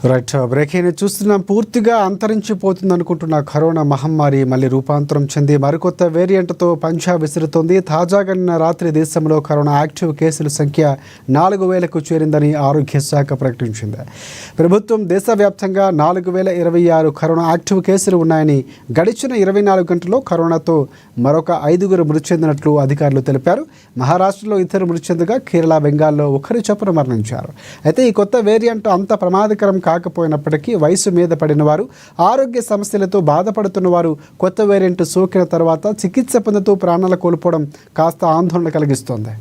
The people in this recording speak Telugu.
రైట్ బ్రేకింగ్ చూస్తున్నాం. పూర్తిగా అంతరించిపోతుంది అనుకుంటున్న కరోనా మహమ్మారి మళ్ళీ రూపాంతరం చెంది మరికొత్త వేరియంట్తో పంజా విసురుతోంది. తాజాగా నిన్న రాత్రి దేశంలో కరోనా యాక్టివ్ కేసుల సంఖ్య 4,000కు చేరిందని ఆరోగ్య శాఖ ప్రకటించింది. ప్రభుత్వం దేశవ్యాప్తంగా 4,026 కరోనా యాక్టివ్ కేసులు ఉన్నాయని, గడిచిన 24 గంటల్లో కరోనాతో మరొక 5గురు మృతి చెందినట్లు అధికారులు తెలిపారు. మహారాష్ట్రలో ఇద్దరు మృతి చెందగా కేరళ, బెంగాల్లో ఒకరి చొప్పున మరణించారు. అయితే ఈ కొత్త వేరియంట్ అంత ప్రమాదకరం కాకపోయినప్పటికీ వయసు మీద పడిన వారు, ఆరోగ్య సమస్యలతో బాధపడుతున్న వారు కొత్త వేరియంట్ సోకిన తర్వాత చికిత్స పొందుతూ ప్రాణాలు కోల్పోవడం కాస్త ఆందోళన కలిగిస్తోంది.